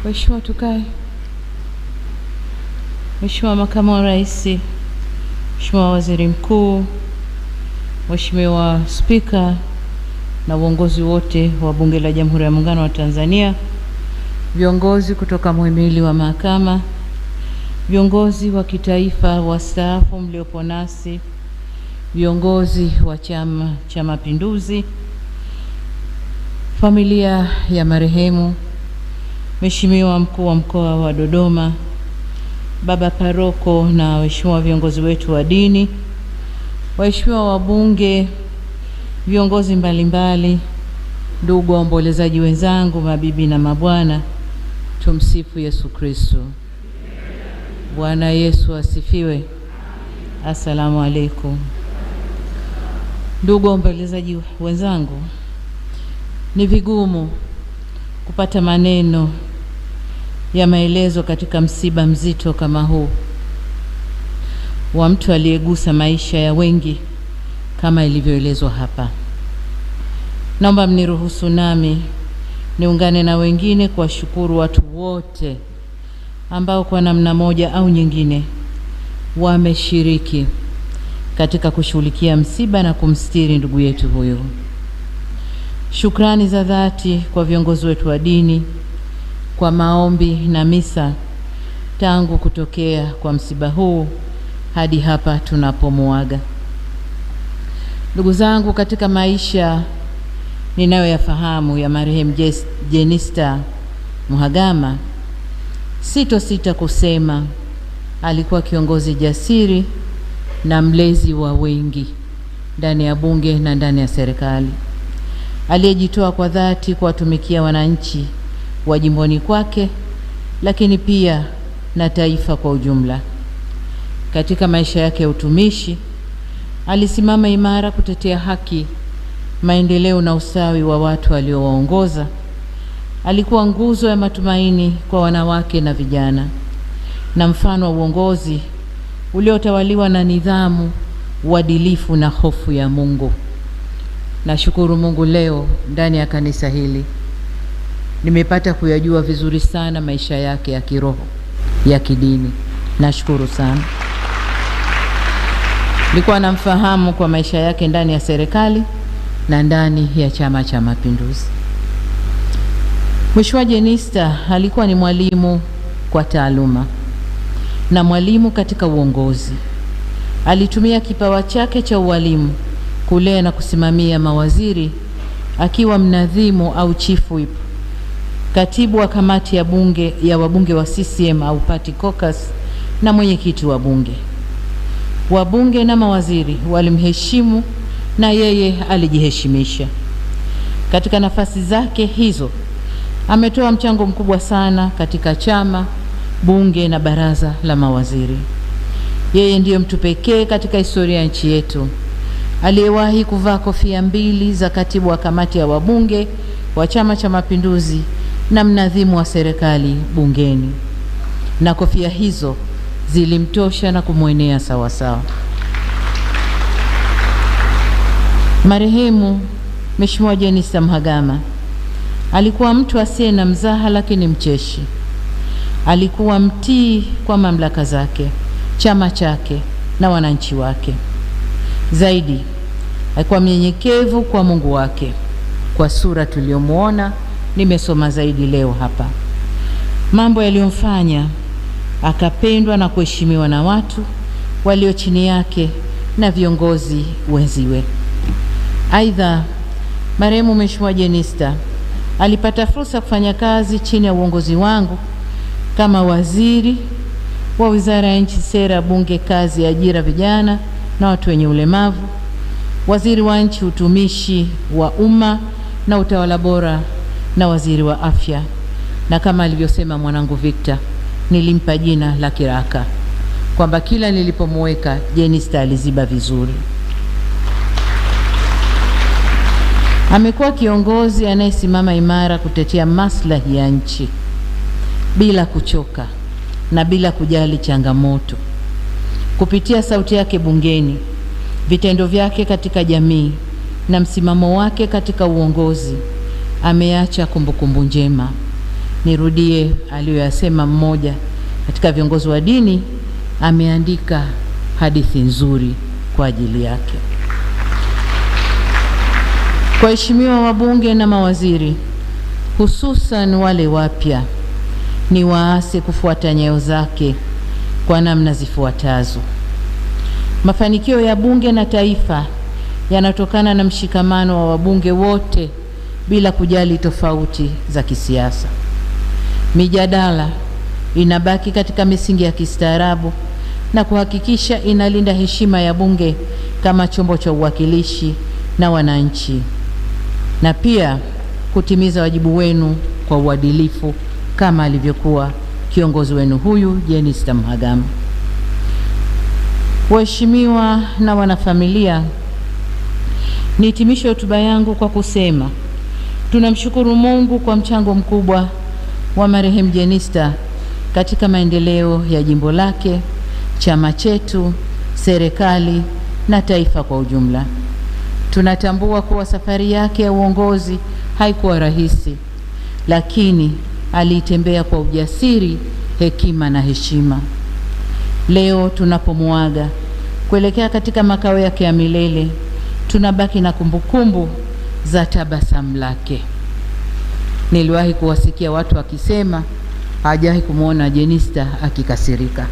Mheshimiwa, tukae. Mheshimiwa Makamu wa Rais, Mheshimiwa Waziri Mkuu, Mheshimiwa Spika na uongozi wote wa Bunge la Jamhuri ya Muungano wa Tanzania, viongozi kutoka muhimili wa mahakama, viongozi wa kitaifa wastaafu mliopo nasi, viongozi wa Chama cha Mapinduzi, familia ya marehemu, Mheshimiwa Mkuu wa Mkoa wa Dodoma, Baba Paroko na waheshimiwa viongozi wetu wa dini, waheshimiwa wabunge, viongozi mbalimbali, ndugu waombolezaji wenzangu, mabibi na mabwana, tumsifu Yesu Kristo. Bwana Yesu asifiwe. Asalamu alaykum. Ndugu waombolezaji wenzangu, ni vigumu kupata maneno ya maelezo katika msiba mzito kama huu wa mtu aliyegusa maisha ya wengi kama ilivyoelezwa hapa. Naomba mniruhusu nami niungane na wengine kuwashukuru watu wote ambao kwa namna moja au nyingine wameshiriki katika kushughulikia msiba na kumstiri ndugu yetu huyo. Shukrani za dhati kwa viongozi wetu wa dini kwa maombi na misa tangu kutokea kwa msiba huu hadi hapa tunapomuaga. Ndugu zangu, katika maisha ninayoyafahamu ya marehemu Jenista Mhagama, sitosita kusema alikuwa kiongozi jasiri na mlezi wa wengi ndani ya bunge na ndani ya serikali, aliyejitoa kwa dhati kuwatumikia wananchi wa jimboni kwake, lakini pia na taifa kwa ujumla. Katika maisha yake ya utumishi, alisimama imara kutetea haki, maendeleo na usawi wa watu aliowaongoza. Alikuwa nguzo ya matumaini kwa wanawake na vijana, na mfano wa uongozi uliotawaliwa na nidhamu, uadilifu na hofu ya Mungu. Nashukuru Mungu leo ndani ya kanisa hili nimepata kuyajua vizuri sana maisha yake ya kiroho, ya kidini. Nashukuru sana. Nilikuwa namfahamu kwa maisha yake ndani ya serikali na ndani ya Chama cha Mapinduzi. Mheshimiwa Jenista alikuwa ni mwalimu kwa taaluma na mwalimu katika uongozi. Alitumia kipawa chake cha ualimu kulea na kusimamia mawaziri, akiwa mnadhimu au chief whip, katibu wa kamati ya wabunge wa CCM au party caucus na mwenyekiti wa bunge. Wabunge na mawaziri walimheshimu na yeye alijiheshimisha. Katika nafasi zake hizo ametoa mchango mkubwa sana katika chama, bunge na baraza la mawaziri. Yeye ndiyo mtu pekee katika historia ya nchi yetu aliyewahi kuvaa kofia mbili za katibu wa kamati ya wabunge wa Chama cha Mapinduzi na mnadhimu wa serikali bungeni, na kofia hizo zilimtosha na kumwenea sawa sawa. Marehemu Mheshimiwa Jenista Mhagama alikuwa mtu asiye na mzaha, lakini mcheshi. Alikuwa mtii kwa mamlaka zake, chama chake na wananchi wake. Zaidi, alikuwa mnyenyekevu kwa Mungu wake. Kwa sura tuliyomuona, nimesoma zaidi leo hapa, mambo yaliyomfanya akapendwa na kuheshimiwa na watu walio chini yake na viongozi wenziwe. Aidha, marehemu Mheshimiwa Jenista alipata fursa kufanya kazi chini ya uongozi wangu kama waziri wa Wizara ya Nchi, Sera, Bunge, Kazi, Ajira, Vijana na Watu wenye Ulemavu, waziri wa Nchi, Utumishi wa Umma na Utawala Bora, na waziri wa Afya. Na kama alivyosema mwanangu Victor, nilimpa jina la kiraka kwamba kila nilipomweka Jenista aliziba vizuri. Amekuwa kiongozi anayesimama imara kutetea maslahi ya nchi bila kuchoka na bila kujali changamoto. Kupitia sauti yake bungeni, vitendo vyake katika jamii na msimamo wake katika uongozi, ameacha kumbukumbu njema nirudie aliyoyasema mmoja katika viongozi wa dini, ameandika hadithi nzuri kwa ajili yake. Kwa waheshimiwa wabunge na mawaziri, hususan wale wapya, ni waase kufuata nyayo zake kwa namna zifuatazo. Mafanikio ya bunge na taifa yanatokana na mshikamano wa wabunge wote bila kujali tofauti za kisiasa. Mijadala inabaki katika misingi ya kistaarabu na kuhakikisha inalinda heshima ya bunge kama chombo cha uwakilishi na wananchi, na pia kutimiza wajibu wenu kwa uadilifu kama alivyokuwa kiongozi wenu huyu Jenista Mhagama. Waheshimiwa na wanafamilia, nihitimishe hotuba yangu kwa kusema tunamshukuru Mungu kwa mchango mkubwa wa marehemu Jenista katika maendeleo ya jimbo lake, chama chetu, serikali na taifa kwa ujumla. Tunatambua kuwa safari yake ya uongozi haikuwa rahisi, lakini aliitembea kwa ujasiri, hekima na heshima. Leo tunapomuaga kuelekea katika makao yake ya milele, tunabaki na kumbukumbu za tabasamu lake. Niliwahi kuwasikia watu wakisema hajawahi kumuona Jenista akikasirika.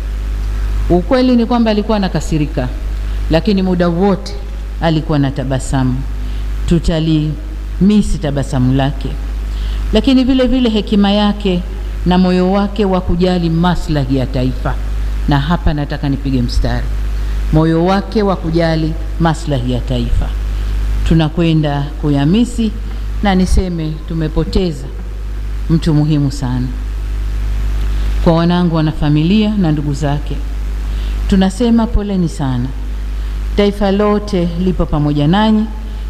Ukweli ni kwamba alikuwa anakasirika, lakini muda wote alikuwa na tabasamu. Tutalimisi tabasamu lake, lakini vile vile hekima yake na moyo wake wa kujali maslahi ya taifa. Na hapa nataka nipige mstari, moyo wake wa kujali maslahi ya taifa. Tunakwenda kuyamisi, na niseme tumepoteza mtu muhimu sana. Kwa wanangu, wanafamilia na ndugu zake, tunasema poleni sana. Taifa lote lipo pamoja nanyi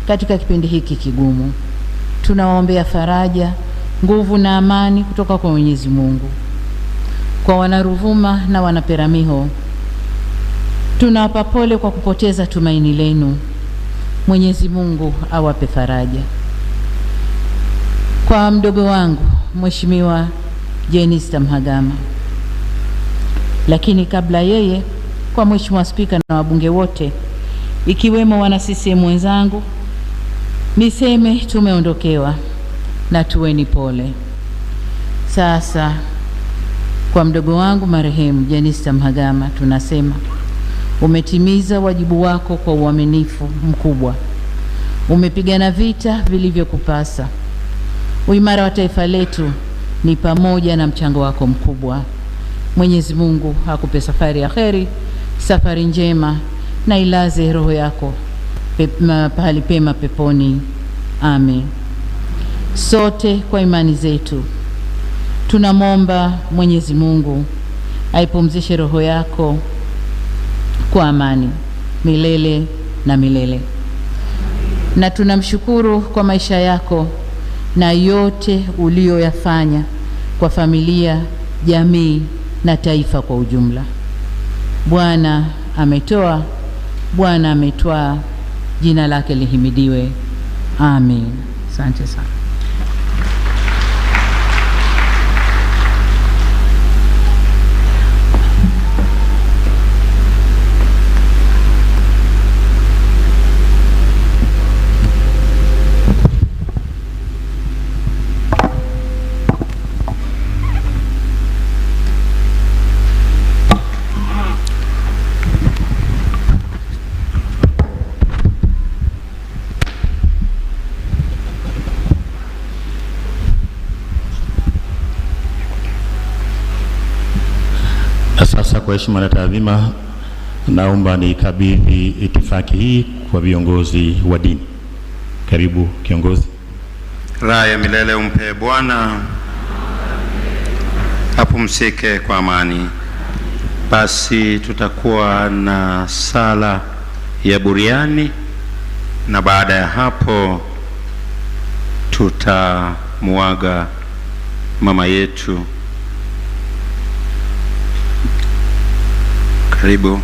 katika kipindi hiki kigumu. Tunawaombea faraja, nguvu na amani kutoka kwa Mwenyezi Mungu. Kwa Wanaruvuma na Wanaperamiho, tunawapa pole kwa kupoteza tumaini lenu. Mwenyezi Mungu awape faraja. Kwa mdogo wangu Mheshimiwa Jenista Mhagama, lakini kabla yeye, kwa Mheshimiwa Spika na wabunge wote ikiwemo wana CCM wenzangu, niseme tumeondokewa na tuweni pole. Sasa kwa mdogo wangu marehemu Jenista Mhagama, tunasema umetimiza wajibu wako kwa uaminifu mkubwa. Umepigana vita vilivyokupasa. Uimara wa taifa letu ni pamoja na mchango wako mkubwa. Mwenyezi Mungu akupe safari ya kheri, safari njema, na ilaze roho yako pahali pema peponi. Amen. Sote kwa imani zetu tunamwomba Mwenyezi Mungu aipumzishe roho yako kwa amani milele na milele. Na tunamshukuru kwa maisha yako na yote uliyoyafanya kwa familia, jamii na taifa kwa ujumla. Bwana ametoa, Bwana ametwaa, jina lake lihimidiwe. Amen. Asante sana. Sasa kwa heshima na taadhima, naomba nikabidhi itifaki hii kwa viongozi wa dini. Karibu kiongozi. Raha ya milele umpe Bwana, apumzike kwa amani. Basi tutakuwa na sala ya buriani, na baada ya hapo tutamuaga mama yetu. Karibu.